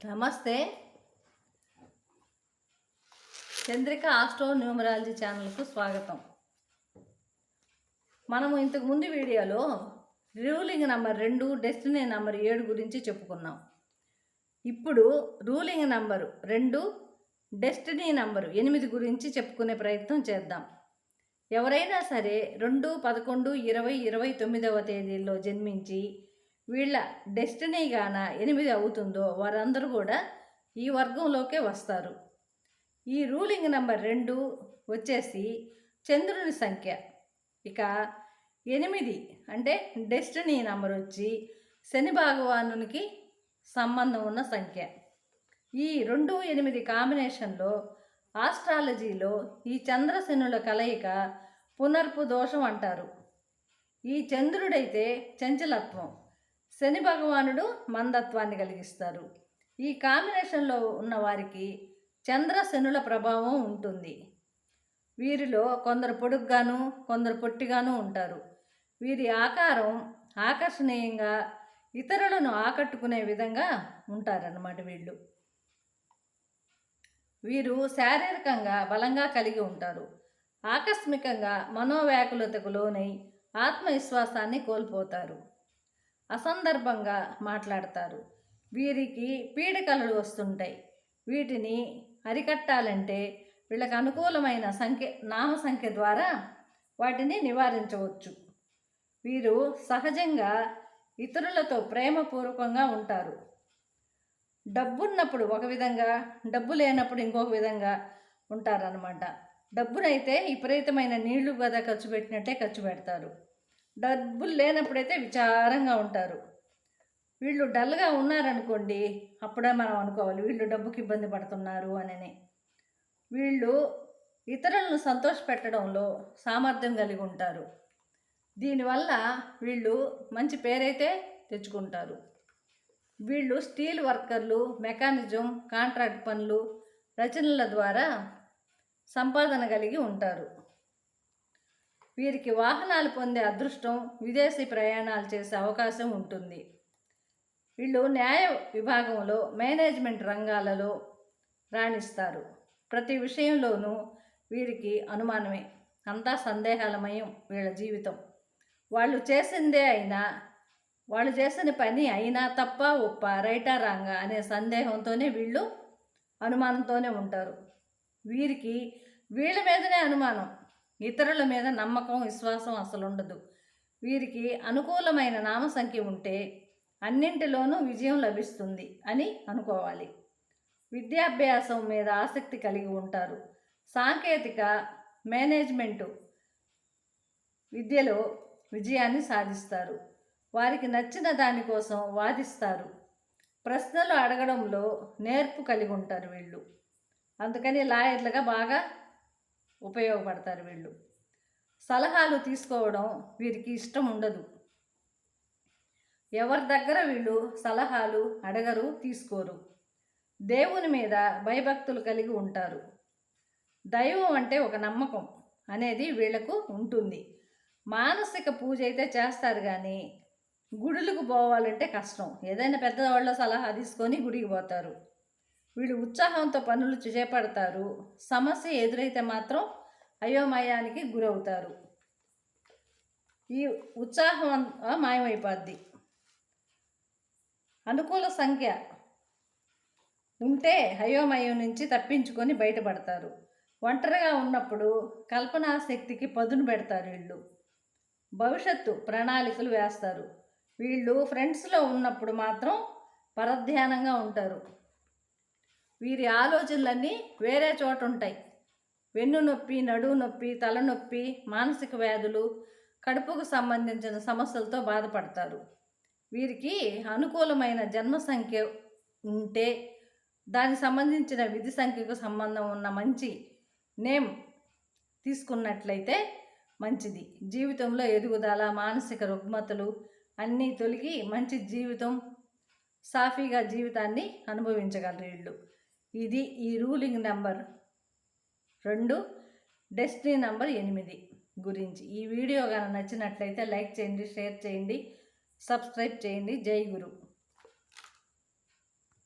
నమస్తే. Chandrika astro numerology ఛానల్కు స్వాగతం. మనము ఇంతకుముందు వీడియోలో రూలింగ్ నెంబర్ 2 డెస్టినీ నెంబర్ 7 గురించి చెప్పుకున్నాం. ఇప్పుడు రూలింగ్ నెంబర్ 2 డెస్టినీ నెంబర్ 8 గురించి చెప్పుకునే ప్రయత్నం చేద్దాం. ఎవరైనా సరే 2, 11, 20, 29వ తేదీల్లో జన్మించి వీళ్ళ డెస్టినీ గాన 8 అవుతుందో వారందరూ కూడా ఈ వర్గంలోకే వస్తారు. ఈ రూలింగ్ నెంబర్ 2 వచ్చేసి చంద్రుని సంఖ్య. ఇక 8 అంటే డెస్టినీ నెంబర్ వచ్చి శని భగవానునికి సంబంధం ఉన్న సంఖ్య. ఈ 2, 8 కాంబినేషన్లో ఆస్ట్రాలజీలో ఈ చంద్రశనుల కలయిక పునర్పు దోషం అంటారు. ఈ చంద్రుడైతే చంచలత్వం, శని భగవానుడు మందత్వాన్ని కలిగిస్తారు. ఈ కాంబినేషన్లో ఉన్న వారికి చంద్రశనుల ప్రభావం ఉంటుంది. వీరిలో కొందరు పొడుగ్గాను కొందరు పొట్టిగాను ఉంటారు. వీరి ఆకారం ఆకర్షణీయంగా ఇతరులను ఆకట్టుకునే విధంగా ఉంటారన్నమాట. వీరు శారీరకంగా బలంగా కలిగి ఉంటారు. ఆకస్మికంగా మనోవ్యాకులతకు లోనై ఆత్మవిశ్వాసాన్ని కోల్పోతారు. అసందర్భంగా మాట్లాడతారు. వీరికి పీడకలలు వస్తుంటాయి. వీటిని అరికట్టాలంటే వీళ్ళకి అనుకూలమైన నామ సంఖ్య ద్వారా వాటిని నివారించవచ్చు. వీరు సహజంగా ఇతరులతో ప్రేమపూర్వకంగా ఉంటారు. డబ్బున్నప్పుడు ఒక విధంగా, డబ్బు లేనప్పుడు ఇంకొక విధంగా ఉంటారన్నమాట. డబ్బునైతే విపరీతమైన నీళ్లు కదా ఖర్చు పెట్టినట్టే ఖర్చు పెడతారు. డబ్బులు లేనప్పుడైతే విచారంగా ఉంటారు. వీళ్ళు డల్గా ఉన్నారనుకోండి, అప్పుడే మనం అనుకోవాలి వీళ్ళు డబ్బుకి ఇబ్బంది పడుతున్నారు అని. వీళ్ళు ఇతరులను సంతోషపెట్టడంలో సామర్థ్యం కలిగి ఉంటారు. దీనివల్ల వీళ్ళు మంచి పేరైతే తెచ్చుకుంటారు. వీళ్ళు స్టీల్ వర్కర్లు, మెకానిజం, కాంట్రాక్ట్ పనులు, రచనల ద్వారా సంపాదన కలిగి ఉంటారు. వీరికి వాహనాలు పొందే అదృష్టం, విదేశీ ప్రయాణాలు చేసే అవకాశం ఉంటుంది. వీళ్ళు న్యాయ విభాగంలో, మేనేజ్మెంట్ రంగాలలో రాణిస్తారు. ప్రతి విషయంలోనూ వీరికి అనుమానమే, అంతా సందేహాలమయం వీళ్ళ జీవితం. వాళ్ళు చేసిన పని అయినా తప్ప ఒప్ప, రైటా రాంగా అనే సందేహంతోనే వీళ్ళు అనుమానంతోనే ఉంటారు. వీరికి వీళ్ళ మీదనే అనుమానం, ఇతరుల మీద నమ్మకం, విశ్వాసం అసలు ఉండదు. వీరికి అనుకూలమైన నామ సంఖ్య ఉంటే అన్నింటిలోనూ విజయం లభిస్తుంది అని అనుకోవాలి. విద్యాభ్యాసం మీద ఆసక్తి కలిగి ఉంటారు. సాంకేతిక, మేనేజ్మెంటు విద్యలో విజయాన్ని సాధిస్తారు. వారికి నచ్చిన దానికోసం వాదిస్తారు. ప్రశ్నలు అడగడంలో నేర్పు కలిగి ఉంటారు వీళ్ళు. అందుకని లాయర్లుగా బాగా ఉపయోగపడతారు వీళ్ళు. సలహాలు తీసుకోవడం వీరికి ఇష్టం ఉండదు. ఎవరి దగ్గర వీళ్ళు సలహాలు అడగరు, తీసుకోరు. దేవుని మీద భయభక్తులు కలిగి ఉంటారు. దైవం అంటే ఒక నమ్మకం అనేది వీళ్లకు ఉంటుంది. మానసిక పూజ అయితే చేస్తారు, కానీ గుడులకు పోవాలంటే కష్టం. ఏదైనా పెద్దవాళ్ళ సలహా తీసుకొని గుడికి పోతారు. వీళ్ళు ఉత్సాహంతో పనులు చేపడతారు. సమస్య ఎదురైతే మాత్రం అయోమయానికి గురవుతారు. ఈ ఉత్సాహం మాయమైపోద్ది. అనుకూల సంఖ్య ఉంటే అయోమయం నుంచి తప్పించుకొని బయటపడతారు. ఒంటరిగా ఉన్నప్పుడు కల్పనా శక్తికి పదును పెడతారు వీళ్ళు. భవిష్యత్తు ప్రణాళికలు వేస్తారు. వీళ్ళు ఫ్రెండ్స్లో ఉన్నప్పుడు మాత్రం పరధ్యానంగా ఉంటారు. వీరి ఆలోచనలన్నీ వేరే చోట ఉంటాయి. వెన్ను నొప్పి, నడువు నొప్పి, తలనొప్పి, మానసిక వ్యాధులు, కడుపుకు సంబంధించిన సమస్యలతో బాధపడతారు. వీరికి అనుకూలమైన జన్మ సంఖ్య ఉంటే దానికి సంబంధించిన విధి సంఖ్యకు సంబంధం ఉన్న మంచి నేమ్ తీసుకున్నట్లయితే మంచిది. జీవితంలో ఎదుగుదల, మానసిక రుగ్మతలు అన్నీ తొలగి మంచి జీవితం, సాఫీగా జీవితాన్ని అనుభవించగలరు వీళ్ళు. ఇది ఈ రూలింగ్ నెంబర్ 2 డెస్టినీ నెంబర్ 8 గురించి. ఈ వీడియో కనుక నచ్చినట్లయితే లైక్ చేయండి, షేర్ చేయండి, సబ్స్క్రైబ్ చేయండి. జై గురు.